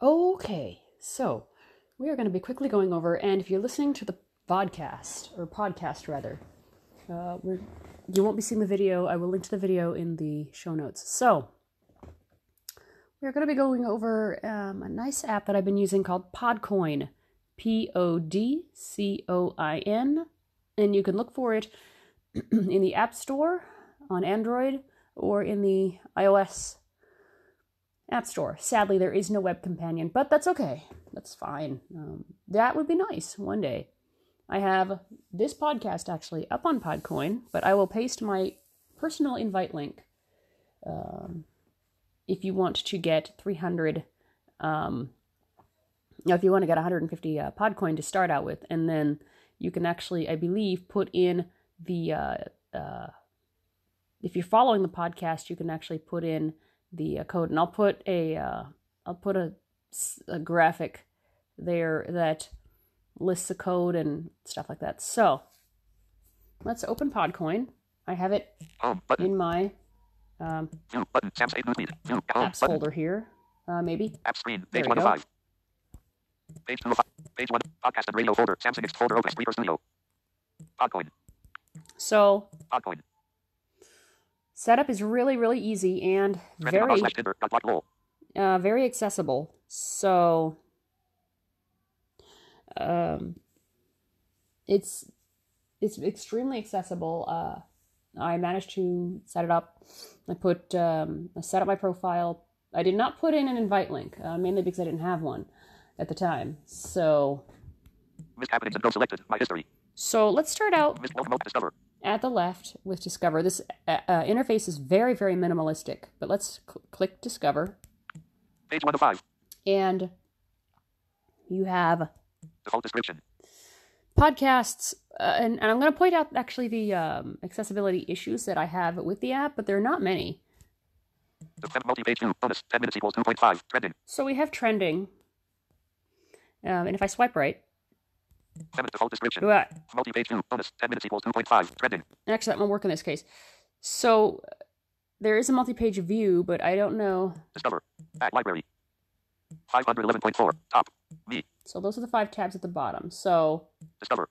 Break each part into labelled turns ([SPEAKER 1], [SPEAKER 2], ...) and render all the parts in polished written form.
[SPEAKER 1] Okay, so we are going to be quickly going over, and if you're listening to the podcast rather, you won't be seeing the video. I will link to the video in the show notes. So we're going to be going over a nice app that I've been using called Podcoin, Podcoin, and you can look for it in the App Store on Android or in the iOS App Store. Sadly, there is no web companion, but that's okay. That's fine. That would be nice one day. I have this podcast actually up on Podcoin, but I will paste my personal invite link if you want to get 300. If you want to get 150 Podcoin to start out with, and then you can actually, I believe, put in the if you're following the podcast, you can actually put in the code, and I'll put a graphic there that lists the code and stuff like that. So let's open Podcoin. I have it in my apps folder here. Maybe.
[SPEAKER 2] App screen.
[SPEAKER 1] There
[SPEAKER 2] Page
[SPEAKER 1] we
[SPEAKER 2] 1 of
[SPEAKER 1] go.
[SPEAKER 2] 5. Page 2 of 5. Page 1. Podcast and radio folder. Samsung X folder. Open Speaker Studio. Podcoin.
[SPEAKER 1] So
[SPEAKER 2] Podcoin.
[SPEAKER 1] setup is really, really easy and very accessible. So it's extremely accessible. I managed to set it up. I set up my profile. I did not put in an invite link, mainly because I didn't have one at the time. So
[SPEAKER 2] Missed happenings and no selected. My history.
[SPEAKER 1] So let's start out
[SPEAKER 2] Missed no discover.
[SPEAKER 1] at the left with Discover. This interface is very, very minimalistic, but let's click Discover.
[SPEAKER 2] Page 1 of 5.
[SPEAKER 1] And you have
[SPEAKER 2] Default description.
[SPEAKER 1] podcasts, and I'm going to point out actually the accessibility issues that I have with the app, but there are not many.
[SPEAKER 2] The multi-page view. Bonus. 10 minutes equals 2.5. Trending.
[SPEAKER 1] So we have trending, and if I swipe right,
[SPEAKER 2] 7 default description.
[SPEAKER 1] well,
[SPEAKER 2] Multi-page view. Bonus. 10 minutes equals 2.5. Trending.
[SPEAKER 1] actually that won't work in this case. So there is a multi-page view, but I don't know.
[SPEAKER 2] Discover. Back library. 511.4. Top. Me.
[SPEAKER 1] So those are the 5 tabs at the bottom. So
[SPEAKER 2] Discover.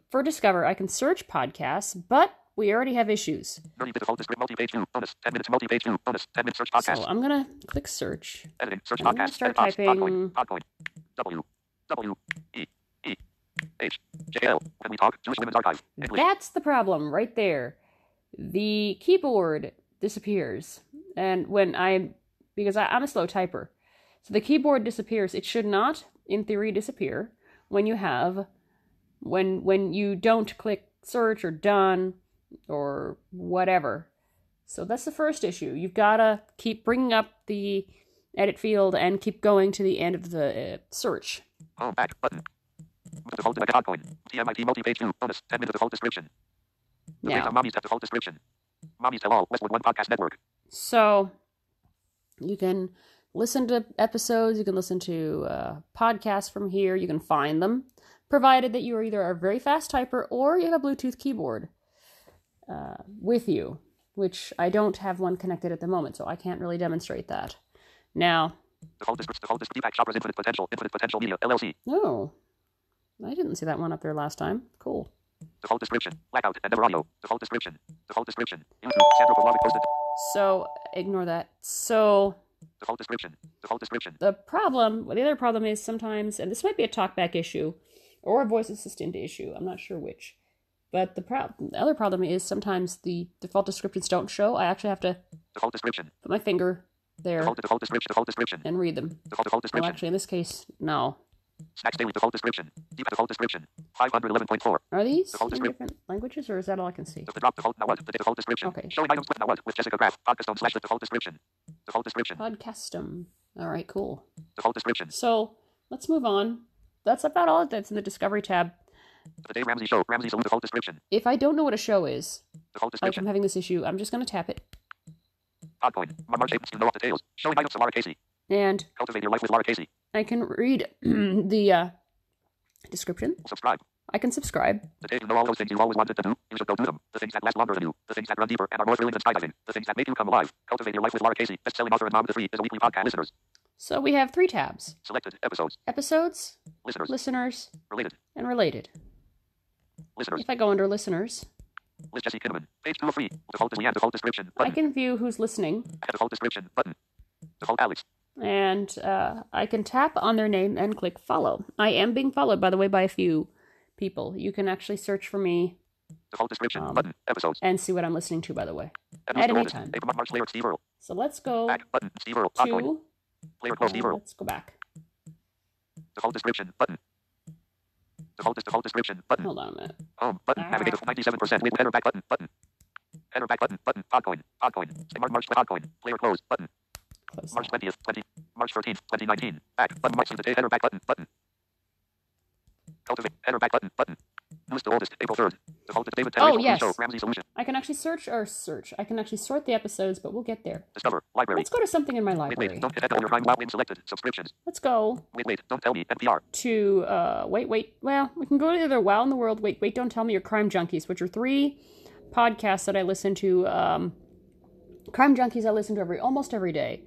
[SPEAKER 1] for Discover, I can search podcasts, but we already have issues.
[SPEAKER 2] 30 default description. Multi-page view. Bonus. 10 minutes multi-page view. Bonus. 10 minutes search podcast.
[SPEAKER 1] So I'm going to click search.
[SPEAKER 2] Editing. Search
[SPEAKER 1] I'm gonna
[SPEAKER 2] podcast.
[SPEAKER 1] start
[SPEAKER 2] Edit box.
[SPEAKER 1] typing.
[SPEAKER 2] Podcoin. W. E. E. H. J. L. When we talk. Jewish Women's Archive. English.
[SPEAKER 1] That's the problem right there. The keyboard disappears. And because I'm a slow typer. So the keyboard disappears. It should not, in theory, disappear when you don't click search or done or whatever. So that's the first issue. You've got to keep bringing up the edit field and keep going to the end of the search.
[SPEAKER 2] Home back button. Default to Podcoin. TMIT multi-page view. Bonus. 10 minute default description. The
[SPEAKER 1] Now,
[SPEAKER 2] Mommy's default description. Mommy's Tell All. Westwood One Podcast Network.
[SPEAKER 1] so you can listen to episodes, you can listen to podcasts from here, you can find them, provided that you are either a very fast typer or you have a Bluetooth keyboard with you, which I don't have one connected at the moment, so I can't really demonstrate that. Now,
[SPEAKER 2] Default description. Deepak Chopra's Infinite Potential Media LLC.
[SPEAKER 1] oh, I didn't see that one up there last time. Cool.
[SPEAKER 2] Default description. Blackout and never audio. Default description. Default description. YouTube. Sandra Pavlovic posted.
[SPEAKER 1] So, ignore that. So,
[SPEAKER 2] Default description. Default description.
[SPEAKER 1] the other problem is sometimes, and this might be a talkback issue or a voice assistant issue, I'm not sure which, but the other problem is sometimes the default descriptions don't show. I actually have to
[SPEAKER 2] Default description.
[SPEAKER 1] put my finger there
[SPEAKER 2] Default description. Default description.
[SPEAKER 1] and read them.
[SPEAKER 2] Default
[SPEAKER 1] Well,
[SPEAKER 2] description.
[SPEAKER 1] actually, in this case, no.
[SPEAKER 2] Snacks Daily default description. Deep default description. 511.4.
[SPEAKER 1] Are these
[SPEAKER 2] Default
[SPEAKER 1] in
[SPEAKER 2] description.
[SPEAKER 1] different languages, or is that all I can see?
[SPEAKER 2] The drop default now what? The default description.
[SPEAKER 1] Okay.
[SPEAKER 2] Showing items now what? With Jessica Graff. Podcastone / the default description. Default description.
[SPEAKER 1] Podcastum. All right, cool.
[SPEAKER 2] Default description.
[SPEAKER 1] So, let's move on. That's about all that's in the Discovery tab.
[SPEAKER 2] The Dave Ramsey Show. Ramsey's own default description.
[SPEAKER 1] If I don't know what a show is,
[SPEAKER 2] Default
[SPEAKER 1] like I'm
[SPEAKER 2] description.
[SPEAKER 1] having this issue, I'm just going to tap it.
[SPEAKER 2] Podcoin. March 8th. You know off details. Showing items to Laura Casey.
[SPEAKER 1] And
[SPEAKER 2] Cultivate your life with Laura Casey.
[SPEAKER 1] I can read the description.
[SPEAKER 2] Subscribe.
[SPEAKER 1] I can subscribe.
[SPEAKER 2] The day you know all those things you always wanted to do, you should go do them. The things that last longer than you. The things that run deeper and are more thrilling than skydiving. The things that make you come alive. Cultivate your life with Laura Casey. Best-selling author and mom to 3 is a weekly podcast. Listeners.
[SPEAKER 1] So we have 3 tabs.
[SPEAKER 2] Selected. Episodes.
[SPEAKER 1] Episodes,
[SPEAKER 2] Listeners.
[SPEAKER 1] listeners,
[SPEAKER 2] Related.
[SPEAKER 1] and related.
[SPEAKER 2] Listeners.
[SPEAKER 1] If I go under listeners,
[SPEAKER 2] List Jesse Kinnaman. Page 2 of 3. Default is Leanne. Default description.
[SPEAKER 1] I
[SPEAKER 2] Button.
[SPEAKER 1] can view who's listening.
[SPEAKER 2] Default description. Button. Default Alex.
[SPEAKER 1] And I can tap on their name and click follow. I am being followed, by the way, by a few people. You can actually search for me
[SPEAKER 2] Default description. Button. Episodes.
[SPEAKER 1] and see what I'm listening to, by the way,
[SPEAKER 2] At
[SPEAKER 1] at any
[SPEAKER 2] August.
[SPEAKER 1] time.
[SPEAKER 2] April, March, Layer, Steve Earle.
[SPEAKER 1] So let's go
[SPEAKER 2] Back. Button. Steve Earle. Podcoin.
[SPEAKER 1] to...
[SPEAKER 2] Layer close. Steve Earle.
[SPEAKER 1] let's go back.
[SPEAKER 2] Default description. Button. Default description. Button.
[SPEAKER 1] Hold on a minute.
[SPEAKER 2] Home. Button. Navigate 97%. Wait. Header back button. Button. Header back button. Button. Podcoin. Podcoin. March. Podcoin. Layer close. Button.
[SPEAKER 1] Close
[SPEAKER 2] March
[SPEAKER 1] that.
[SPEAKER 2] 20th. March 13th. 2019. Back. Button. March the day. Header back button. Button. Cultivate. Header back button. Button. Newest to oldest. April 3rd. Default is David
[SPEAKER 1] Oh,
[SPEAKER 2] Tennant.
[SPEAKER 1] yes.
[SPEAKER 2] Show. Ramsey Solution.
[SPEAKER 1] I can actually search. I can actually sort the episodes, but we'll get there.
[SPEAKER 2] Discover. Library.
[SPEAKER 1] Let's go to something in my
[SPEAKER 2] Wait.
[SPEAKER 1] library.
[SPEAKER 2] Don't hit echo your prime while in selected. Subscriptions.
[SPEAKER 1] Let's go
[SPEAKER 2] Wait. Don't tell me. NPR.
[SPEAKER 1] to, wait. Well, we can go to either Wow in the World, Wait, Don't Tell Me, or Crime Junkies, which are 3 podcasts that I listen to. Crime Junkies I listen to almost every day.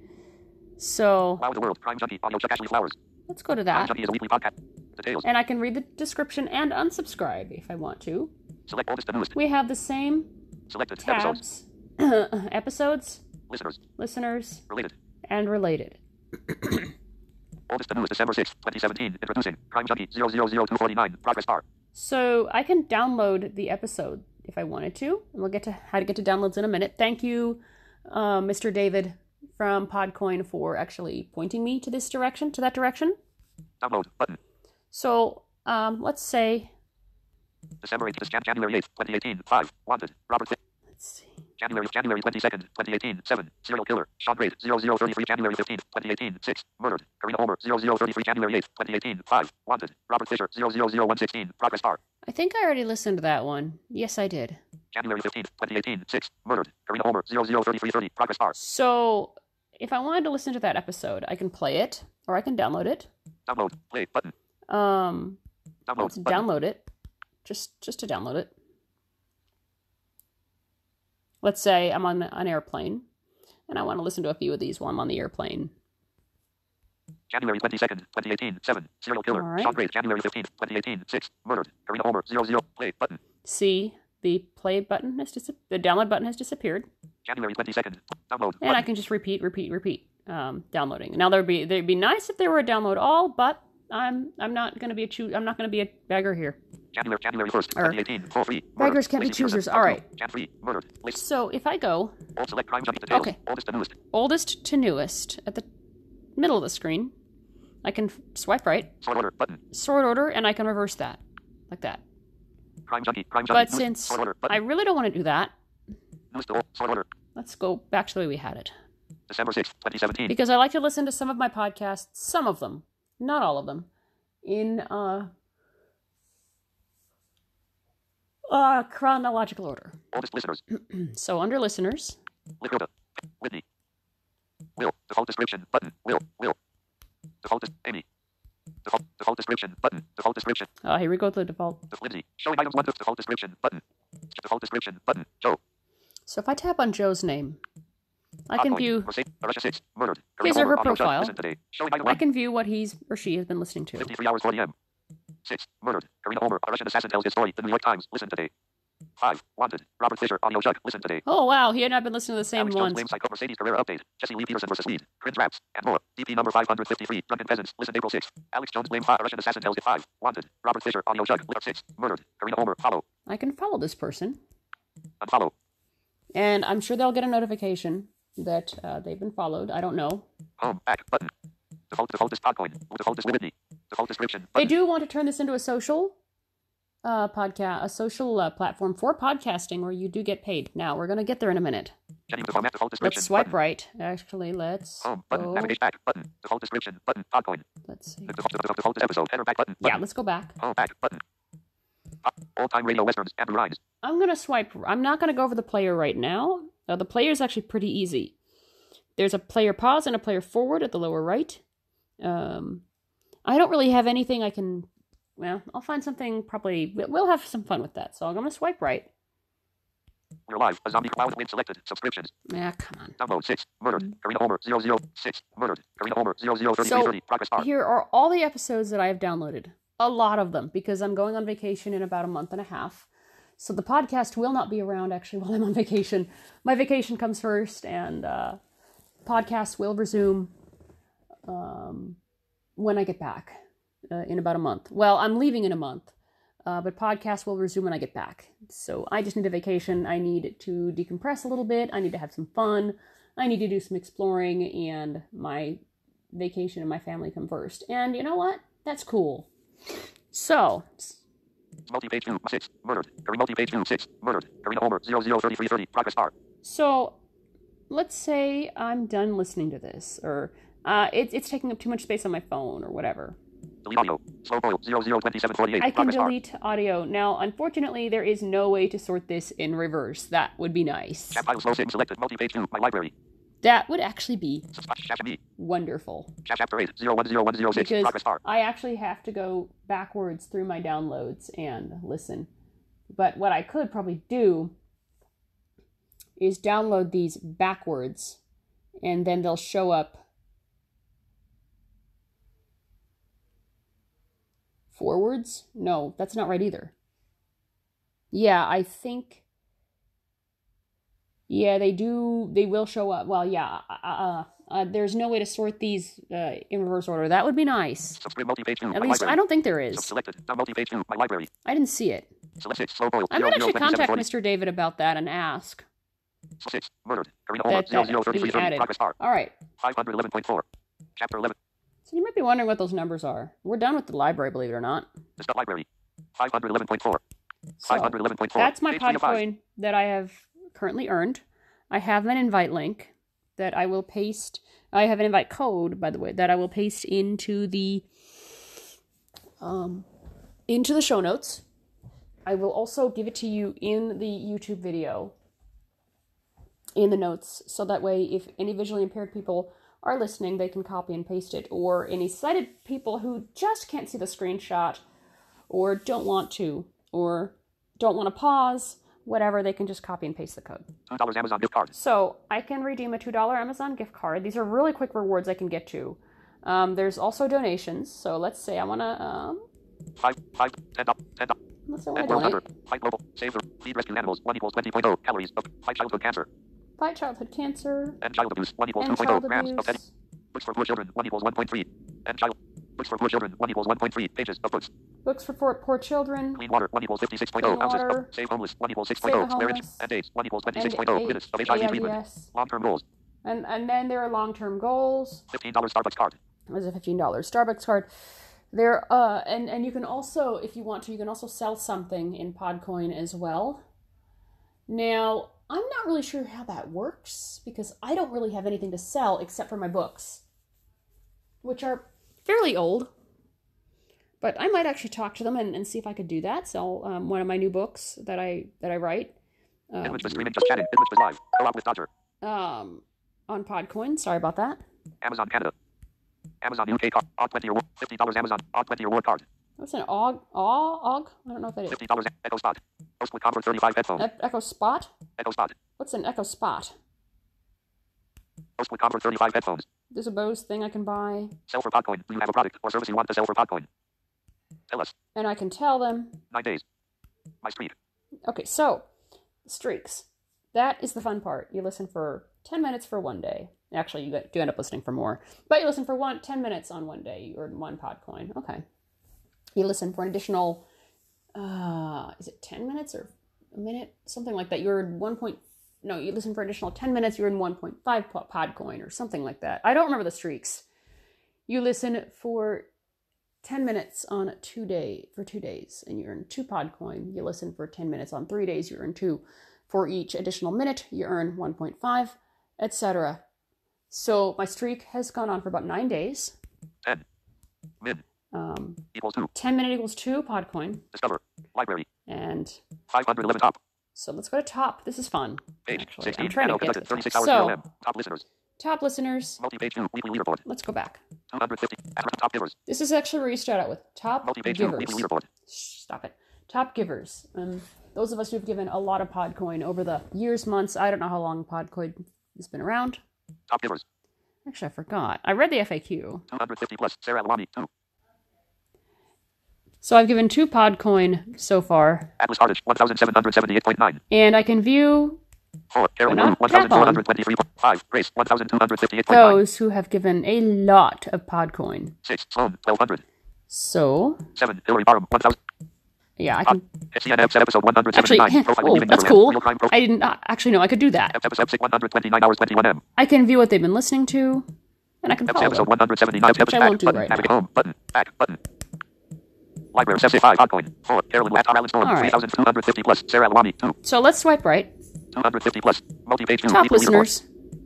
[SPEAKER 1] So
[SPEAKER 2] Wow in the World. Crime Junkie. Audio Chuck Ashley Flowers.
[SPEAKER 1] let's go to
[SPEAKER 2] Crime
[SPEAKER 1] that.
[SPEAKER 2] Junkie is a weekly podcast. Details.
[SPEAKER 1] And I can read the description and unsubscribe if I want to.
[SPEAKER 2] Select oldest to newest.
[SPEAKER 1] We have the same
[SPEAKER 2] Selected. Episodes.
[SPEAKER 1] tabs, episodes,
[SPEAKER 2] Listeners.
[SPEAKER 1] listeners,
[SPEAKER 2] Related.
[SPEAKER 1] and related.
[SPEAKER 2] Oldest to newest. December 6th, 2017. Introducing Crime Junkie 000249. Progress bar.
[SPEAKER 1] So I can download the episode if I wanted to. And we'll get to how to get to downloads in a minute. Thank you, Mr. David from Podcoin, for actually pointing me to that direction.
[SPEAKER 2] Download button.
[SPEAKER 1] So let's say,
[SPEAKER 2] December 8th, January 8th, 2018. 5. Wanted. Robert.
[SPEAKER 1] let's see.
[SPEAKER 2] January 22nd, 2018. 7. Serial killer. Sean Grade. 0033. January 15th, 2018. 6. Murdered. Karina Homer. 0033. January 8th, 2018. 5. Wanted. Robert Fisher. 000116. Progress bar.
[SPEAKER 1] I think I already listened to that one. Yes, I did.
[SPEAKER 2] January 15th, 2018. 6. Murdered. Karina Homer. 003330. Progress bar.
[SPEAKER 1] So if I wanted to listen to that episode, I can play it or I can download it.
[SPEAKER 2] Download. Play button.
[SPEAKER 1] Download.
[SPEAKER 2] Download.
[SPEAKER 1] Let's
[SPEAKER 2] button.
[SPEAKER 1] download it. Just to download it. Let's say I'm on an airplane and I want to listen to a few of these while I'm on the airplane.
[SPEAKER 2] January 22nd, 2018. 7. Serial killer.
[SPEAKER 1] All right.
[SPEAKER 2] Sean Grade. January 15th, 2018. 6. Murdered. Karina Homer. 00. Play button.
[SPEAKER 1] See, the play button the download button has disappeared,
[SPEAKER 2] January 22nd. Download.
[SPEAKER 1] and I can just repeat. Downloading. Now they'd be nice if they were a download all, but I'm not going to be I'm not going to be a beggar here.
[SPEAKER 2] January 1st, 2018. 4 free.
[SPEAKER 1] Beggars can't be choosers. All right.
[SPEAKER 2] Jan 3. Murdered. List.
[SPEAKER 1] So if I go
[SPEAKER 2] All select Crime Junkie details.
[SPEAKER 1] Okay.
[SPEAKER 2] Oldest to newest.
[SPEAKER 1] oldest to newest at the middle of the screen, I can swipe right,
[SPEAKER 2] Sort order button.
[SPEAKER 1] sort order, and I can reverse that, like that.
[SPEAKER 2] Crime Junkie. Crime Junkie.
[SPEAKER 1] But
[SPEAKER 2] newest.
[SPEAKER 1] since
[SPEAKER 2] Sort order
[SPEAKER 1] I
[SPEAKER 2] button.
[SPEAKER 1] really don't want to do that,
[SPEAKER 2] Newest to old. Sort order.
[SPEAKER 1] let's go back to the way we had it.
[SPEAKER 2] December 6th, 2017.
[SPEAKER 1] Because I like to listen to some of my podcasts, some of them, not all of them, in chronological order.
[SPEAKER 2] Oldest listeners.
[SPEAKER 1] So under listeners,
[SPEAKER 2] Lakota. Whitney. Will. Default description button. Will. Default Amy. Default description button. Default description.
[SPEAKER 1] here we go to the default.
[SPEAKER 2] Lindsay. Showing items 1 to default description button. Default description button. Joe.
[SPEAKER 1] So if I tap on Joe's name, I can
[SPEAKER 2] Podcoin.
[SPEAKER 1] view
[SPEAKER 2] Russia 6. Murdered.
[SPEAKER 1] his
[SPEAKER 2] Karina
[SPEAKER 1] or her
[SPEAKER 2] Homer. Audio Chuck.
[SPEAKER 1] profile.
[SPEAKER 2] Listen today. Showing item
[SPEAKER 1] I
[SPEAKER 2] 1.
[SPEAKER 1] can view what he's or she has been listening to.
[SPEAKER 2] 53 hours 40 m. 6. Murdered. Karina Homer. A Russian assassin tells his story. The New York Times. Listen today. 5. Wanted. Robert Fisher. Audio Chuck. Listen today.
[SPEAKER 1] Oh wow, he and I've been listening to the same
[SPEAKER 2] Alex Jones
[SPEAKER 1] ones.
[SPEAKER 2] blames Psycho Mercedes Carrera update. Jesse Lee Peterson versus Lead. Cringe raps. And more. DP number 553. Drunken Peasants. Listen April 6th. Alex Jones blames a Russian assassin tells it 5. Wanted. Robert Fisher. Audio Chuck. 6. Murdered. Karina Homer. Follow.
[SPEAKER 1] I can follow this person,
[SPEAKER 2] Unfollow.
[SPEAKER 1] and I'm sure they'll get a notification that they've been followed. I don't know.
[SPEAKER 2] Home. Back. Button. Default is Podcoin. Default is Whitney. Default description.
[SPEAKER 1] They
[SPEAKER 2] Button.
[SPEAKER 1] do want to turn this into a social podcast, a social platform for podcasting where you do get paid. Now we're gonna get there in a minute.
[SPEAKER 2] Changing the format. Default description.
[SPEAKER 1] Let's swipe
[SPEAKER 2] button.
[SPEAKER 1] right. Actually, let's
[SPEAKER 2] Home. Button.
[SPEAKER 1] go.
[SPEAKER 2] Navigate back. Button. Default description. Button. Podcoin.
[SPEAKER 1] Let's see.
[SPEAKER 2] Default episode. Header back. Button.
[SPEAKER 1] Yeah,
[SPEAKER 2] Button.
[SPEAKER 1] let's go back.
[SPEAKER 2] Home. Back. Button. All time radio westerns. Andrew Rhymes.
[SPEAKER 1] I'm gonna swipe. I'm not gonna go over the player right now. The player is actually pretty easy. There's a player pause and a player forward at the lower right. I don't really have anything I can. Well, I'll find something. Probably we'll have some fun with that. So I'm gonna swipe right.
[SPEAKER 2] We're live. A zombie cloud win selected. Subscriptions.
[SPEAKER 1] Yeah, come on.
[SPEAKER 2] Download 6. Murdered. Karina Homer 006. Murdered. Karina Homer 003330. Progress bar.
[SPEAKER 1] Here are all the episodes that I have downloaded. A lot of them, because I'm going on vacation in about a month and a half. So the podcast will not be around actually while I'm on vacation. My vacation comes first, and podcast will resume when I get back in about a month. Well, I'm leaving in a month, but podcast will resume when I get back. So I just need a vacation. I need to decompress a little bit. I need to have some fun. I need to do some exploring, and my vacation and my family come first. And you know what? That's cool. So...
[SPEAKER 2] Multi-page 2, 6, murdered. Multi-page 2, 6, murdered. Karina Homer 003330. Progress bar.
[SPEAKER 1] So, let's say I'm done listening to this, or it's taking up too much space on my phone, or whatever.
[SPEAKER 2] Delete audio. Slow boil 002748.
[SPEAKER 1] I can delete audio. Now, unfortunately, there is no way to sort this in reverse. That would be nice.
[SPEAKER 2] Chat file slow selected. Multi-page 2, my library.
[SPEAKER 1] That would actually be wonderful.
[SPEAKER 2] Chat chapter 8, 010106.
[SPEAKER 1] Because
[SPEAKER 2] Progress bar.
[SPEAKER 1] I actually have to go backwards through my downloads and listen. But what I could probably do is download these backwards, and then they'll show up forwards? No, that's not right either. Yeah, I think... Yeah, they do. They will show up. Well, yeah. There's no way to sort these in reverse order. That would be nice. At least I don't think there is. I didn't see it. I might actually contact Mr. David about that and ask. That be added. All right.
[SPEAKER 2] 511.4. Chapter 11.
[SPEAKER 1] So you might be wondering what those numbers are. We're done with the library, believe it or not.
[SPEAKER 2] The library. 511.4.
[SPEAKER 1] So
[SPEAKER 2] 511.4.
[SPEAKER 1] that's my podcoin that I have currently earned. I have an invite link that I will paste. I have an invite code, by the way, that I will paste into the show notes. I will also give it to you in the YouTube video, in the notes, so that way if any visually impaired people are listening, they can copy and paste it, or any sighted people who just can't see the screenshot, or don't want to pause, whatever, they can just copy and paste the code.
[SPEAKER 2] $2 Amazon gift card.
[SPEAKER 1] So I can redeem a $2 Amazon gift card. These are really quick rewards I can get to. There's also donations. So let's say I want to...
[SPEAKER 2] 5, 10 up.
[SPEAKER 1] Let's say I want to donate.
[SPEAKER 2] Fight global. Save the feed rescue animals. 1 equals 20.0 calories. Fight childhood cancer.
[SPEAKER 1] Fight childhood cancer.
[SPEAKER 2] And child abuse. 1 equals 2.0 grams of petty. Books for poor children. 1 equals 1.3. And child. Books for poor children. 1 equals 1.3 pages of books.
[SPEAKER 1] Books for poor children.
[SPEAKER 2] Clean water. 1 equals 56.0 ounces. Save homeless. 1 equals 6.0. Marriage and AIDS. 1 equals 26.0 minutes of HIV treatment. Long-term goals.
[SPEAKER 1] And then there are long-term goals.
[SPEAKER 2] $15 Starbucks card.
[SPEAKER 1] There's a $15 Starbucks card. There, and you can also, if you want to, you can also sell something in Podcoin as well. Now, I'm not really sure how that works, because I don't really have anything to sell except for my books, which are fairly old. But I might actually talk to them and see if I could do that. Sell one of my new books that I write.
[SPEAKER 2] Image was streaming, just chatting. Image was live. Co-op with Dodger.
[SPEAKER 1] On Podcoin. Sorry about that.
[SPEAKER 2] Amazon Canada. Amazon UK card. OG20 reward. $50 Amazon. OG20 reward card.
[SPEAKER 1] What's an OG? OG? I don't know what that is.
[SPEAKER 2] $50 Echo Spot. Host with Convert 35 headphones.
[SPEAKER 1] Echo Spot?
[SPEAKER 2] Echo Spot.
[SPEAKER 1] What's an Echo Spot?
[SPEAKER 2] Host with Convert 35 headphones.
[SPEAKER 1] There's a Bose thing I can buy.
[SPEAKER 2] Sell for Podcoin. Do you have a product or service you want to sell for Podcoin? Tell us.
[SPEAKER 1] And I can tell them.
[SPEAKER 2] 9 days. My streak.
[SPEAKER 1] Okay, so streaks. That is the fun part. You listen for 10 minutes for one day. Actually, you do end up listening for more. But you listen for 10 minutes on one day. You earn 1 Podcoin. Okay. You listen for an additional, is it 10 minutes or a minute? Something like that. You listen for an additional 10 minutes, you earn 1.5 Podcoin or something like that. I don't remember the streaks. You listen for 10 minutes on 2 days, and you earn 2 Podcoin. You listen for 10 minutes on 3 days, you earn 2. For each additional minute, you earn 1.5, etc. So my streak has gone on for about 9 days.
[SPEAKER 2] 10. Min. Equals 2.
[SPEAKER 1] 10 minute equals 2 Podcoin.
[SPEAKER 2] Discover. Library.
[SPEAKER 1] And
[SPEAKER 2] 511 top.
[SPEAKER 1] So let's go to top. This is fun.
[SPEAKER 2] Page
[SPEAKER 1] actually.
[SPEAKER 2] 16.
[SPEAKER 1] I'm trying to get to
[SPEAKER 2] 36 hours
[SPEAKER 1] so,
[SPEAKER 2] top listeners.
[SPEAKER 1] Top listeners.
[SPEAKER 2] Multi-page 2 weekly leaderboard.
[SPEAKER 1] Let's go back.
[SPEAKER 2] 250 top givers.
[SPEAKER 1] This is actually where you start out with top
[SPEAKER 2] Multi-page
[SPEAKER 1] givers.
[SPEAKER 2] 2 weekly leaderboard.
[SPEAKER 1] Stop it. Top givers. those of us who've given a lot of podcoin over the years, months, I don't know how long podcoin has been around.
[SPEAKER 2] Top givers.
[SPEAKER 1] Actually, I forgot. I read the FAQ.
[SPEAKER 2] 250 plus. Sarah Alwani, 2.
[SPEAKER 1] So I've given 2 podcoin so far.
[SPEAKER 2] Atlas Hardage, 1,778.9.
[SPEAKER 1] And I can view
[SPEAKER 2] 4. Carolyn
[SPEAKER 1] But
[SPEAKER 2] Wu,
[SPEAKER 1] not tap on.
[SPEAKER 2] 1,423.5. Grace, 1,258.9.
[SPEAKER 1] those who have given a lot of podcoin.
[SPEAKER 2] 6. Sloan, 1,200.
[SPEAKER 1] So,
[SPEAKER 2] 7. Hillary Barham, 1,000.
[SPEAKER 1] yeah, I can...
[SPEAKER 2] CNN set episode
[SPEAKER 1] Actually,
[SPEAKER 2] 179. Profiling
[SPEAKER 1] oh,
[SPEAKER 2] leaving
[SPEAKER 1] that's
[SPEAKER 2] Neverland.
[SPEAKER 1] cool.
[SPEAKER 2] Real crime
[SPEAKER 1] I didn't actually know I could do that.
[SPEAKER 2] Episode 6, 129 hours, 21 M.
[SPEAKER 1] I can view what they've been listening to, and I can follow
[SPEAKER 2] Episode
[SPEAKER 1] them.
[SPEAKER 2] 179.
[SPEAKER 1] Which I won't do
[SPEAKER 2] button,
[SPEAKER 1] right
[SPEAKER 2] navigate
[SPEAKER 1] now.
[SPEAKER 2] home, button, back, button. Library, 75, Podcoin. 4. Carolyn Watt, Alan Storm,
[SPEAKER 1] All right.
[SPEAKER 2] 3,250 plus. Sarah Alwani, 2.
[SPEAKER 1] So let's swipe right.
[SPEAKER 2] 250 plus. Multi-page 2.
[SPEAKER 1] Top
[SPEAKER 2] Weekly leaderboard.
[SPEAKER 1] listeners.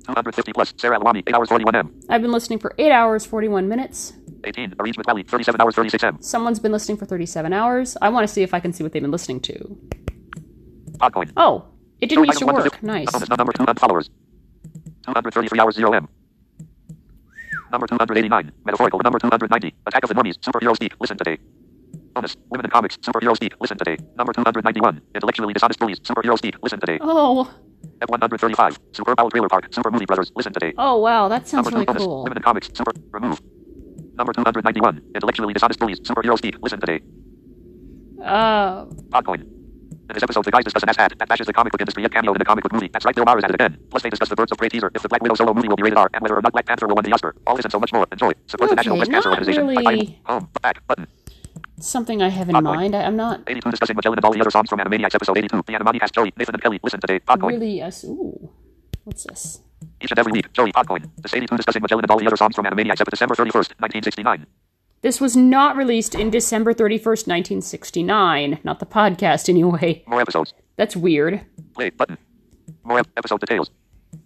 [SPEAKER 2] 250 plus. Sarah Alwani, 8 hours, 41 M.
[SPEAKER 1] I've been listening for 8 hours, 41 minutes.
[SPEAKER 2] 18. Arrangement Valley, 37 hours, 36 M.
[SPEAKER 1] Someone's been listening for 37 hours. I want to see if I can see what they've been listening to.
[SPEAKER 2] Podcoin.
[SPEAKER 1] Oh, it didn't
[SPEAKER 2] Showing
[SPEAKER 1] used to
[SPEAKER 2] item 1
[SPEAKER 1] work. Nice.
[SPEAKER 2] Number 200 followers. 233 hours, 0 M. Number 289. Metaphorical. Number 290. Attack of the Mummies. Superhero Speak. Listen today. Bonus. Women in Comics. Superhero Speak. Listen today. Number 291. Intellectually Dishonest Bullies. Superhero Speak. Listen today.
[SPEAKER 1] Oh,
[SPEAKER 2] F135. Super Bowl Trailer Park. Super Movie Brothers. Listen today.
[SPEAKER 1] oh wow, that sounds
[SPEAKER 2] Number 2
[SPEAKER 1] really
[SPEAKER 2] bonus.
[SPEAKER 1] cool.
[SPEAKER 2] Women in Comics. Super. Remove. Number 291. Intellectually Dishonest Bullies. Superhero Speak. Listen today. Podcoin. In this episode, the guys discuss an asshat that bashes the comic book industry yet cameoed in a comic book movie. That's right, Bill Maher is at it again. Plus, they discuss the Birds of Prey teaser, if the Black Widow solo movie will be rated R, and whether or not Black Panther will win the Oscar. All this and so much more. Enjoy. Support the National
[SPEAKER 1] Okay,
[SPEAKER 2] Breast Cancer
[SPEAKER 1] not
[SPEAKER 2] Organization. By
[SPEAKER 1] really-
[SPEAKER 2] buying home, back, button.
[SPEAKER 1] Something I have in
[SPEAKER 2] Podcoin.
[SPEAKER 1] mind. I'm not
[SPEAKER 2] 82 discussing Magellan and all the other songs from Animaniacs episode 82. The Animani cast Joey, Nathan and Kelly. Listen today. Podcoin.
[SPEAKER 1] really... Ooh, what's this?
[SPEAKER 2] Each and every week, Joey, Podcoin. This 82 discussing Magellan and all the other songs from Animaniacs episode December 31st, 1969.
[SPEAKER 1] This was not released in December 31st, 1969. Not the podcast, anyway.
[SPEAKER 2] More episodes.
[SPEAKER 1] That's weird.
[SPEAKER 2] Play, button. More episode details.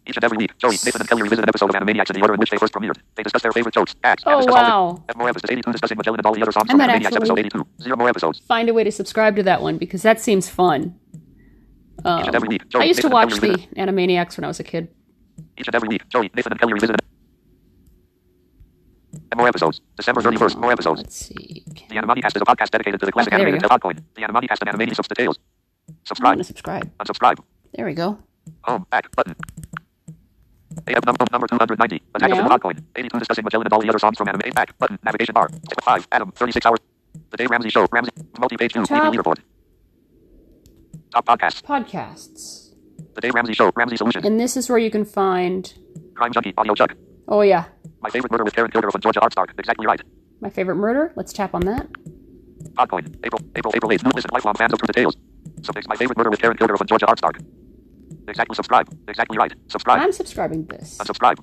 [SPEAKER 2] Each and every week, Joey, Nathan and Kelly revisit an episode of Animaniacs in the order in which they first premiered. They discuss their favorite jokes, acts, and
[SPEAKER 1] Oh,
[SPEAKER 2] nostalgic.
[SPEAKER 1] wow.
[SPEAKER 2] Have more episodes. 82 discussing Magellan and all the other songs
[SPEAKER 1] I
[SPEAKER 2] from
[SPEAKER 1] might
[SPEAKER 2] Animaniacs
[SPEAKER 1] actually-
[SPEAKER 2] episode 82. 0 more episodes.
[SPEAKER 1] Find a way to subscribe to that one, because that seems fun.
[SPEAKER 2] Each and every week, Joey,
[SPEAKER 1] I used to
[SPEAKER 2] Nathan and
[SPEAKER 1] watch
[SPEAKER 2] Kelly
[SPEAKER 1] the Animaniacs when I was a kid.
[SPEAKER 2] Each and every week, Joey, Nathan and Kelly revisit and more episodes. December 31st, more episodes.
[SPEAKER 1] Let's see.
[SPEAKER 2] The Animani Cast is a podcast dedicated to the classic
[SPEAKER 1] there we
[SPEAKER 2] animated
[SPEAKER 1] go.
[SPEAKER 2] Podcoin. The Animani Cast and Animaniacs of details.
[SPEAKER 1] I'm
[SPEAKER 2] Subscribe.
[SPEAKER 1] going to subscribe.
[SPEAKER 2] Unsubscribe.
[SPEAKER 1] There we go.
[SPEAKER 2] Home. Back. Button. AF number 290. Attack of
[SPEAKER 1] Yeah.
[SPEAKER 2] the Podcoin. 82 discussing Magellan and all the other songs from anime. Back. Button. Navigation bar. 5. Adam. 36 hours. The Dave Ramsey Show. Ramsey. Multi-page 2.
[SPEAKER 1] Top.
[SPEAKER 2] Weekly leaderboard. Top podcast.
[SPEAKER 1] Podcasts.
[SPEAKER 2] The Dave Ramsey Show. Ramsey Solutions.
[SPEAKER 1] And this is where you can find...
[SPEAKER 2] Crime Junkie. Audio Chuck.
[SPEAKER 1] Oh, yeah.
[SPEAKER 2] My Favorite Murder with Karen Kilgore from Georgia Artstark. Exactly right.
[SPEAKER 1] My favorite murder. Let's tap on that.
[SPEAKER 2] Podcoin. April 8th. New listen. Lifelong fans of True Details. Subjects. My Favorite Murder with Karen Kilgore from Georgia Artstark. Exactly. Subscribe. Exactly right. Subscribe.
[SPEAKER 1] I'm subscribing to this.
[SPEAKER 2] Unsubscribe.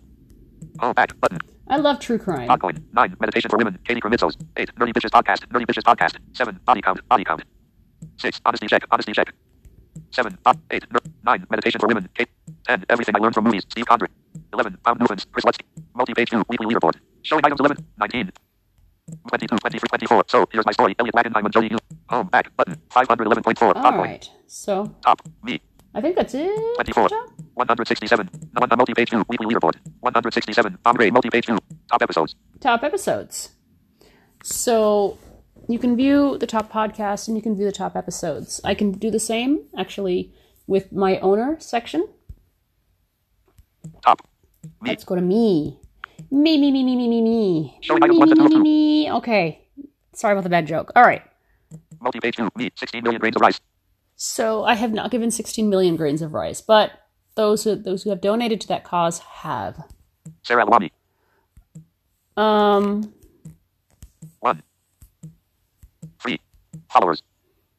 [SPEAKER 2] Home. Back. Button.
[SPEAKER 1] I love true crime.
[SPEAKER 2] Podcoin. 9. Meditation for Women. Katie Kremitzos. 8. Nerdy Bitches Podcast. Nerdy Bitches Podcast. 7. Body Count. Body Count. 6. Honesty Check. Honesty Check. 7. 8. 9. Meditation for Women. 10. Everything I Learned from Movies. Steve Condren. 11. Pound Movements. Chris Lutsky. Multi-page 2. Weekly leaderboard. Showing items 11. 19. 22. 23. 24. So, here's my story. Elliot Wackenheim and Jody Hughes. Home. Back. Button. 511.4.
[SPEAKER 1] All
[SPEAKER 2] Podcoin.
[SPEAKER 1] right. So,
[SPEAKER 2] Top. Me.
[SPEAKER 1] I think that's it.
[SPEAKER 2] 24.
[SPEAKER 1] Top.
[SPEAKER 2] 167. Multi-page 2. Weekly leaderboard. 167. Andre. Multi-page 2. Top episodes.
[SPEAKER 1] Top episodes. So, you can view the top podcasts and you can view the top episodes. I can do the same, actually, with my owner section.
[SPEAKER 2] Top. Me.
[SPEAKER 1] Let's go to me. Me.
[SPEAKER 2] Showing items 1 to 2 of 2.
[SPEAKER 1] Me. Okay. Sorry about the bad joke. All right.
[SPEAKER 2] Multi-page 2. Me. 16 million grains of rice.
[SPEAKER 1] So I have not given 16 million grains of rice, but those who have donated to that cause have.
[SPEAKER 2] Sarah Alwani.
[SPEAKER 1] 1.
[SPEAKER 2] 1. 3. Followers.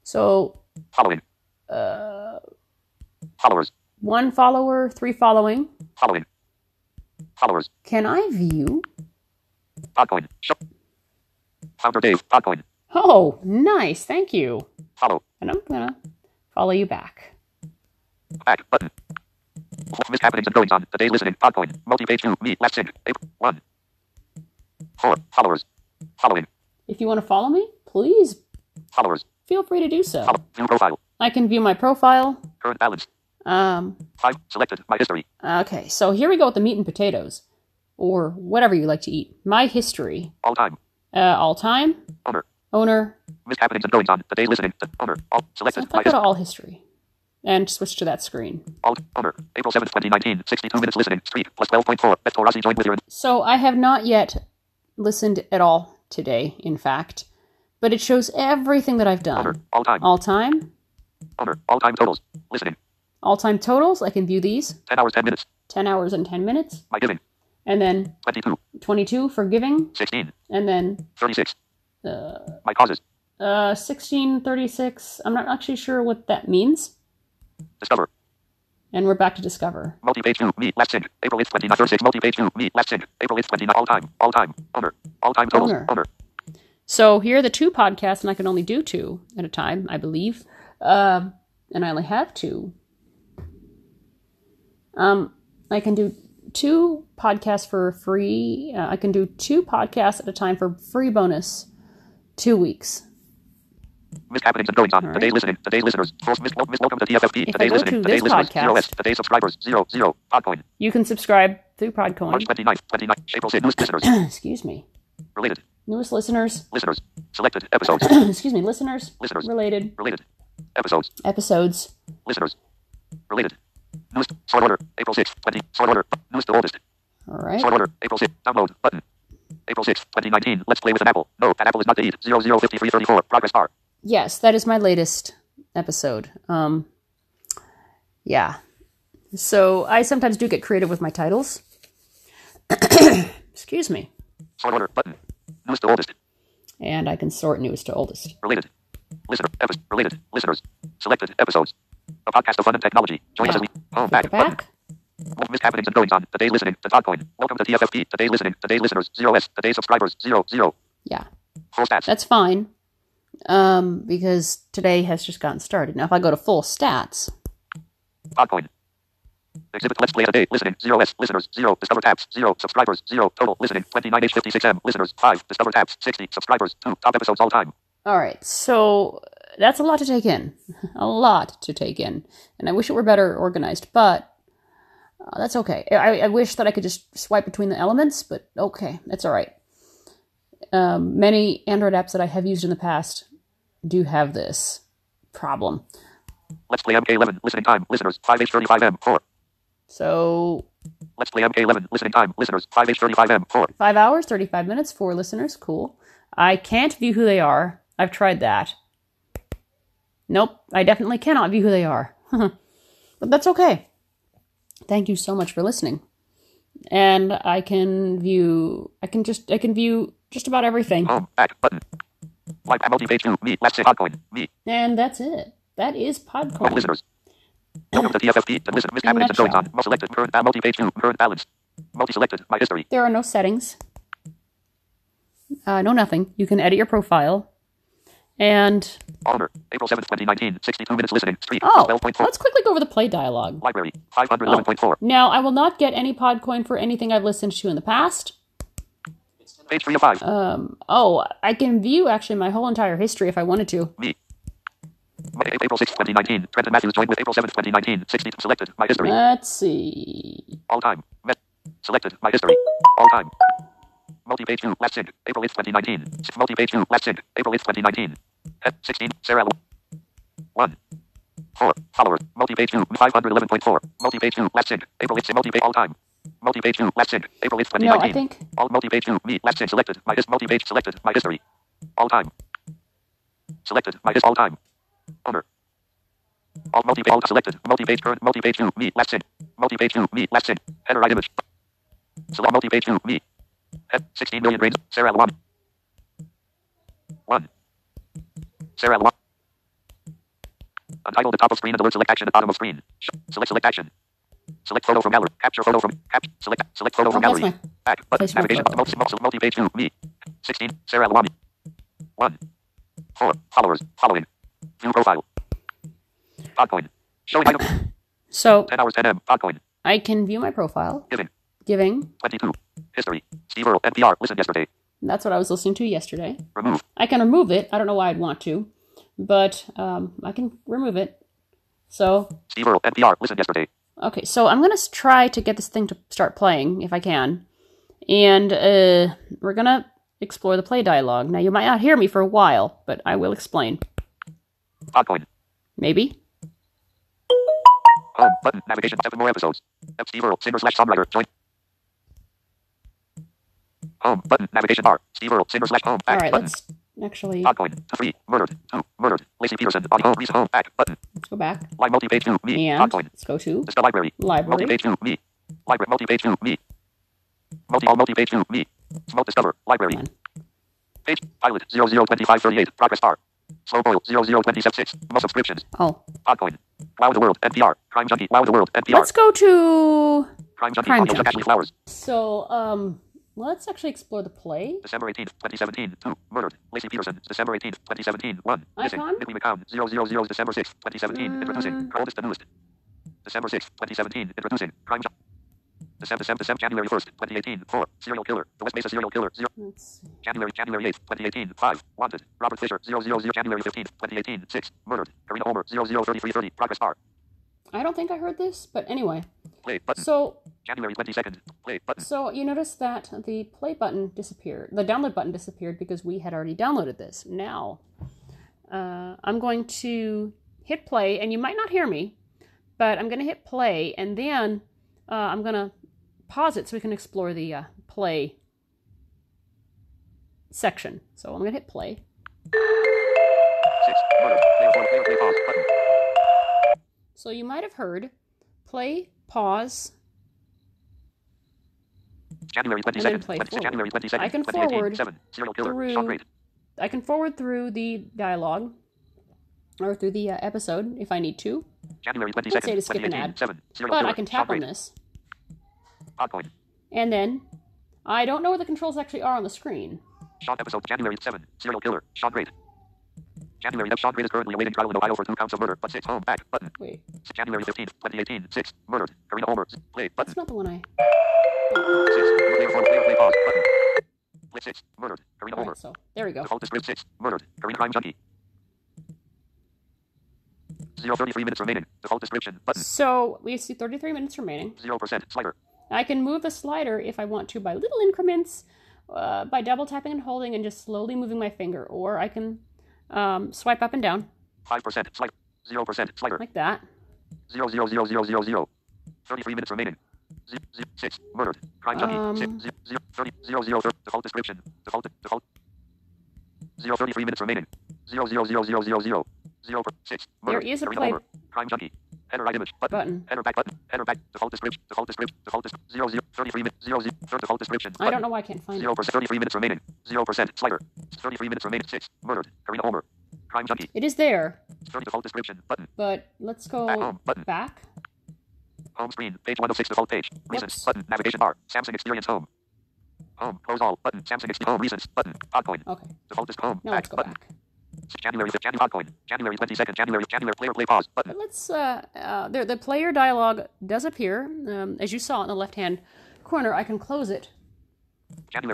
[SPEAKER 1] So
[SPEAKER 2] Following. Followers.
[SPEAKER 1] 1 follower, 3 following.
[SPEAKER 2] Following. Followers.
[SPEAKER 1] Can I view?
[SPEAKER 2] Podcoin. Show. Founder Dave. Podcoin.
[SPEAKER 1] Oh, nice. Thank you.
[SPEAKER 2] Follow.
[SPEAKER 1] And I'm gonna follow you back.
[SPEAKER 2] Back. Button. Missed happenings and goings on. The day listening. Podcoin. Multi-page 2. Me. Last sync. April 1. 4. Followers. Following.
[SPEAKER 1] If you want to follow me, please
[SPEAKER 2] Followers.
[SPEAKER 1] feel free to do so.
[SPEAKER 2] Follow. View profile.
[SPEAKER 1] I can view my profile.
[SPEAKER 2] Current balance.
[SPEAKER 1] 5.
[SPEAKER 2] 5. Selected. My history.
[SPEAKER 1] Okay, so here we go with the meat and potatoes. Or whatever you like to eat. My history.
[SPEAKER 2] All time.
[SPEAKER 1] All time.
[SPEAKER 2] Owner.
[SPEAKER 1] Owner.
[SPEAKER 2] Missed happenings and goings on. Today's listening. Owner. All
[SPEAKER 1] So
[SPEAKER 2] selected.
[SPEAKER 1] if I go to all history and switch to that screen.
[SPEAKER 2] Alt. Owner. April 7th, 2019. 62 minutes listening. Streak. Plus 12.4. Beto Rossi joined with your...
[SPEAKER 1] So I have not yet listened at all today, in fact. But it shows everything that I've done.
[SPEAKER 2] Owner. All time.
[SPEAKER 1] All time.
[SPEAKER 2] Owner. All time totals. Listening.
[SPEAKER 1] All time totals. I can view these.
[SPEAKER 2] 10 hours, 10 minutes.
[SPEAKER 1] 10 hours and 10 minutes.
[SPEAKER 2] My giving.
[SPEAKER 1] And then
[SPEAKER 2] 22.
[SPEAKER 1] 22 for giving.
[SPEAKER 2] 16.
[SPEAKER 1] And then
[SPEAKER 2] 36. My causes.
[SPEAKER 1] 16, 36. I'm not actually sure what that means.
[SPEAKER 2] Discover.
[SPEAKER 1] And we're back to discover.
[SPEAKER 2] Multi-page 2. Me. Last sync. April 8th, 29. 36. Multi-page 2. Me. Last sync. April 8th, 29. All time. All time. Owner. All time totals. Owner.
[SPEAKER 1] So here are the 2 podcasts, and I can only do 2 at a time, I believe. And I only have 2. I can do 2 podcasts for free. I can do 2 podcasts at a time for free bonus 2 weeks.
[SPEAKER 2] Missed happenings and goings on.
[SPEAKER 1] Right.
[SPEAKER 2] Today's listening. Today's listeners. Welcome to TFFP.
[SPEAKER 1] If
[SPEAKER 2] Today's
[SPEAKER 1] I go
[SPEAKER 2] listening.
[SPEAKER 1] to
[SPEAKER 2] Today's
[SPEAKER 1] this
[SPEAKER 2] listeners.
[SPEAKER 1] podcast,
[SPEAKER 2] 0 S. Today's subscribers. 0. Podcoin.
[SPEAKER 1] You can subscribe through Podcoin.
[SPEAKER 2] March 29th. 29th. April 6th. Newest listeners.
[SPEAKER 1] Excuse me.
[SPEAKER 2] Related.
[SPEAKER 1] Newest listeners.
[SPEAKER 2] Listeners. Selected. Episodes.
[SPEAKER 1] Excuse me. Listeners.
[SPEAKER 2] Listeners.
[SPEAKER 1] Related.
[SPEAKER 2] Related. Episodes.
[SPEAKER 1] Episodes.
[SPEAKER 2] Listeners. Related. Newest. Sort order. April 6th. 20. Sort order. Newest to oldest.
[SPEAKER 1] All right.
[SPEAKER 2] Sort order. April 6th. Download. Button. April 6th. 2019. Let's play with an apple. No, an apple is not to eat. 005334. Progress bar.
[SPEAKER 1] Yes, that is my latest episode. Yeah. So I sometimes do get creative with my titles. Excuse me.
[SPEAKER 2] Sort order. Button. Newest to oldest.
[SPEAKER 1] And I can sort newest to oldest.
[SPEAKER 2] Related. Listener. Related. Listeners. Selected. Episodes. A podcast of fun and technology. Join us as we... Home. Back. Button. Missed happenings and goings on. Today's listening. To podcoin. Welcome to TFFP. Today's listening. Today's listeners. 0 S. Today's subscribers. 0.
[SPEAKER 1] Yeah.
[SPEAKER 2] Full stats.
[SPEAKER 1] That's fine. Because today has just gotten started. Now if I go to full stats.
[SPEAKER 2] Podcoin. Exhibit let's play a day. Listening. 0 S. Listeners. 0. Discover tabs. 0. Subscribers. 0. Total. Listening. 29H56M. Listeners. 5. Discover tabs. 60. Subscribers. 2. Top episodes all time.
[SPEAKER 1] Alright, so that's a lot to take in. A lot to take in. And I wish it were better organized, but that's okay. I wish that I could just swipe between the elements, but okay, that's alright. Many Android apps that I have used in the past do have this problem.
[SPEAKER 2] Let's play MK11. Listening time. Listeners. 5H35M. 4.
[SPEAKER 1] So...
[SPEAKER 2] Let's play MK11. Listening time. Listeners. 5H35M. 4.
[SPEAKER 1] 5 hours, 35 minutes, 4 listeners. Cool. I can't view who they are. I've tried that. Nope, I definitely cannot view who they are. But that's okay. Thank you so much for listening. And I can view just about everything.
[SPEAKER 2] Home. Back. Button. Wipe. Multi-page 2. Me. Last sync. Podcoin. Me.
[SPEAKER 1] And that's it. That is
[SPEAKER 2] Home.
[SPEAKER 1] Podcoin.
[SPEAKER 2] Listeners. Welcome to TFFP. To listen. Missed happenings and goings on. Selected. Current. Multi-page 2. Current balance. Multi-selected. My history.
[SPEAKER 1] There are no settings. No nothing. You can edit your profile. And...
[SPEAKER 2] Owner. April 7th, 2019. 62 minutes listening. Street.
[SPEAKER 1] Oh,
[SPEAKER 2] 12.4.
[SPEAKER 1] let's quickly go over the play dialogue.
[SPEAKER 2] Library. 511.4.
[SPEAKER 1] Now, I will not get any Podcoin for anything I've listened to in the past.
[SPEAKER 2] Page 3 of 5.
[SPEAKER 1] I can view actually my whole entire history if I wanted to.
[SPEAKER 2] Me. April 6th, 2019. Trenton Matthews joined with April 7th, 2019. 60. Selected. My history.
[SPEAKER 1] Let's see.
[SPEAKER 2] All time. Selected. My history. All time. Multi-page 2. Last sync. April 8th, 2019. Multi-page 2. Last sync. April 8th, 2019. 16. Sarah. 1. 4. Followers. Multi-page 2. 511.4. Multi-page 2. Last sync. April 8th. Multi-page. All time. Multi-page 2. Last sync. April 8th, 2019.
[SPEAKER 1] No, I think...
[SPEAKER 2] All multi-page 2. Me. Last sync. Selected. My multi-page. Selected. My history. All time. Selected. My all time. Owner. All multi-page. All selected. Multi-page. Current. Multi-page 2. Me. Last sync. Multi-page 2. Me. Last sync. Header right image. Select multi-page 2. Me. 16 million brains. Sarah 1. 1. Sarah 1. Untitled at top of screen and alert select action at bottom of screen. Select action. Select photo from gallery. Capture photo from select photo from gallery. Back button navigation multi-page 2. Me. 16. Sarah 1. 1. 4. Followers. Following. View profile. Podcoin. Showing item.
[SPEAKER 1] So
[SPEAKER 2] 10 hours 10 M. Podcoin.
[SPEAKER 1] I can view my profile. Giving.
[SPEAKER 2] 22. History. Steve Earle. NPR. Listen yesterday.
[SPEAKER 1] That's what I was listening to yesterday.
[SPEAKER 2] Remove.
[SPEAKER 1] I can remove it. I don't know why I'd want to. But I can remove it. So.
[SPEAKER 2] Steve Earle. NPR. Listen yesterday.
[SPEAKER 1] Okay, so I'm going to try to get this thing to start playing, if I can. And we're going to explore the play dialogue. Now, you might not hear me for a while, but I will explain.
[SPEAKER 2] Podcoin.
[SPEAKER 1] Maybe.
[SPEAKER 2] Home button. Navigation. 7 more episodes. Steve Earle, singer/songwriter. Join. Home button. Navigation bar. Steve Earle, singer/home.
[SPEAKER 1] All
[SPEAKER 2] Back
[SPEAKER 1] right,
[SPEAKER 2] button.
[SPEAKER 1] let's actually...
[SPEAKER 2] Podcoin. 3. Murdered. 2. Murdered. Lacey Peterson. Body home. Reason home. Back button.
[SPEAKER 1] Let's go back.
[SPEAKER 2] Live multi-page 2. Me.
[SPEAKER 1] And
[SPEAKER 2] Podcoin.
[SPEAKER 1] let's go to
[SPEAKER 2] The library.
[SPEAKER 1] library.
[SPEAKER 2] Multi-page 2. Me. Library. Multi-page 2. Me. Multi-page 2. Me. Smoke discover. Library. Page. Pilot. 002538. Progress bar. Slow boil. 00276. More subscriptions.
[SPEAKER 1] Oh.
[SPEAKER 2] Podcoin. Wow the world. NPR. Crime Junkie. Wow the world. NPR.
[SPEAKER 1] Let's go to
[SPEAKER 2] Crime Junkie.
[SPEAKER 1] Crime
[SPEAKER 2] Audio
[SPEAKER 1] Junkie.
[SPEAKER 2] Ashley Flowers.
[SPEAKER 1] So, let's actually explore the play.
[SPEAKER 2] December 18th, 2017. 2. Murdered. Lacey Peterson. December 18th, 2017. 1. Missing.
[SPEAKER 1] Icon?
[SPEAKER 2] Nicky McCown. 000. December 6th, 2017. Introducing. Oldest and newest. December 6th, 2017. Introducing. Crime Junkie. December, January 1st, 2018. 4. Serial killer. The West Mesa serial killer. 0.
[SPEAKER 1] Let's see.
[SPEAKER 2] January 8th, 2018. 5. Wanted. Robert Fisher. 000. January 15th, 2018. 6. Murdered. Karina Homer. 003330. Progress bar.
[SPEAKER 1] I don't think I heard this, but anyway.
[SPEAKER 2] Play button.
[SPEAKER 1] So,
[SPEAKER 2] January 22nd. Play button.
[SPEAKER 1] so you notice that the play button disappeared. The download button disappeared because we had already downloaded this. Now, I'm going to hit play, and you might not hear me, but I'm going to hit play, and then I'm going to pause it so we can explore the play section. So I'm going to hit play.
[SPEAKER 2] 6. Murdered. Play pause button.
[SPEAKER 1] So you might have heard play, pause,
[SPEAKER 2] January
[SPEAKER 1] and then
[SPEAKER 2] 22nd.
[SPEAKER 1] play forward.
[SPEAKER 2] January 22nd.
[SPEAKER 1] I can
[SPEAKER 2] 2018.
[SPEAKER 1] forward
[SPEAKER 2] 7. Serial killer.
[SPEAKER 1] through-
[SPEAKER 2] Shot rate.
[SPEAKER 1] I can forward through the dialogue or through the episode if I need to,
[SPEAKER 2] January 22nd.
[SPEAKER 1] Let's say to skip an
[SPEAKER 2] 2018.
[SPEAKER 1] ad.
[SPEAKER 2] 7. Serial
[SPEAKER 1] but
[SPEAKER 2] killer.
[SPEAKER 1] I can tap
[SPEAKER 2] Shot
[SPEAKER 1] on
[SPEAKER 2] rate.
[SPEAKER 1] this.
[SPEAKER 2] Podcoin.
[SPEAKER 1] And then I don't know where the controls actually are on the screen.
[SPEAKER 2] Shot episode. January 7. Serial killer. Shot rate. January. Shot rate is currently awaiting trial in Ohio for 2 counts of murder. But 6. Home. Back. Button.
[SPEAKER 1] Wait,
[SPEAKER 2] January 15th. 2018. 6. Murdered. Karina Homer. Play. Button.
[SPEAKER 1] that's not the one I...
[SPEAKER 2] 6. Play pause. Button. Play 6. Murdered. Karina Homer.
[SPEAKER 1] Alright, so there we go.
[SPEAKER 2] Default script 6. Murdered. Karina Crime Junkie. 33 minutes remaining. Default description. Button.
[SPEAKER 1] So we see 33 minutes remaining.
[SPEAKER 2] 0%. Slider.
[SPEAKER 1] I can move the slider if I want to by little increments, by double tapping and holding and just slowly moving my finger. Or I can swipe up and down
[SPEAKER 2] 5%. Slider. 0%. Slider.
[SPEAKER 1] like that.
[SPEAKER 2] 0. 33 minutes remaining. 6. Murdered. Crime Junkie. 6. 30. Default description. Default. 33 minutes remaining. 0. 6.
[SPEAKER 1] There
[SPEAKER 2] Murdered.
[SPEAKER 1] is a
[SPEAKER 2] Karina
[SPEAKER 1] play
[SPEAKER 2] Homer. Crime Junkie. Enter right image.
[SPEAKER 1] button.
[SPEAKER 2] Enter back button. Enter back. Default description. 0. 33 minutes. 0. Default description.
[SPEAKER 1] I don't know why I can't find it.
[SPEAKER 2] 0%. 33 minutes remaining. 0%. Slider. 33 minutes remaining. 6. Murdered. Karina Homer. Crime Junkie.
[SPEAKER 1] It is there,
[SPEAKER 2] 30 default description. Button.
[SPEAKER 1] but let's go
[SPEAKER 2] Back home. Button.
[SPEAKER 1] back.
[SPEAKER 2] Home screen. Page 106. Default page. Reasons.
[SPEAKER 1] Whoops.
[SPEAKER 2] Button. Navigation bar. Samsung Experience Home. Home. Close all. Button. Samsung Experience Home. Reasons. Button. Podcoin.
[SPEAKER 1] Okay,
[SPEAKER 2] Default is home.
[SPEAKER 1] now
[SPEAKER 2] Back.
[SPEAKER 1] let's go
[SPEAKER 2] Button.
[SPEAKER 1] back.
[SPEAKER 2] January 5th. January Podcoin. January 22nd. January player play pause. Button.
[SPEAKER 1] But let's, the player dialogue does appear. As you saw in the left-hand corner, I can close it,
[SPEAKER 2] January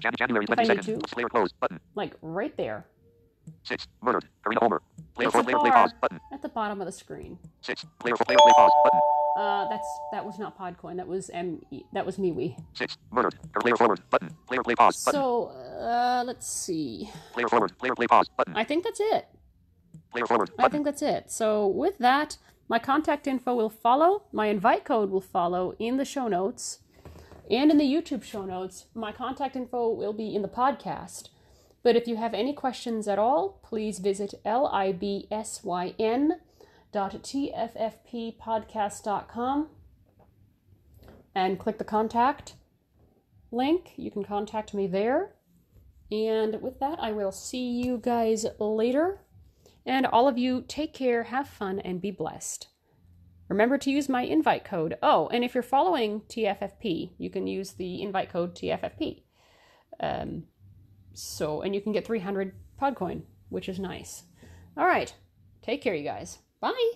[SPEAKER 1] If I need
[SPEAKER 2] 22nd.
[SPEAKER 1] to.
[SPEAKER 2] Player close. Button.
[SPEAKER 1] like, right there,
[SPEAKER 2] 6. Murdered. Karina Homer. Player
[SPEAKER 1] It's a
[SPEAKER 2] player play
[SPEAKER 1] bar.
[SPEAKER 2] pause. Button.
[SPEAKER 1] at the bottom of the screen.
[SPEAKER 2] 6. Player play pause. Button.
[SPEAKER 1] That was not Podcoin, that was MeWe.
[SPEAKER 2] 6. Murdered. Player forward. Button. Player play pause. Button.
[SPEAKER 1] So, let's see.
[SPEAKER 2] Player forward. Player play pause. Button.
[SPEAKER 1] I think that's it.
[SPEAKER 2] Player forward.
[SPEAKER 1] I think that's it. So with that, my contact info will follow. My invite code will follow in the show notes. And in the YouTube show notes, my contact info will be in the podcast. But if you have any questions at all, please visit libsyn.tffppodcast.com and click the contact link. You can contact me there. And with that, I will see you guys later. And all of you, take care, have fun, and be blessed. Remember to use my invite code. Oh, and if you're following TFFP, you can use the invite code TFFP. And you can get 300 Podcoin, which is nice. All right. Take care, you guys. Bye.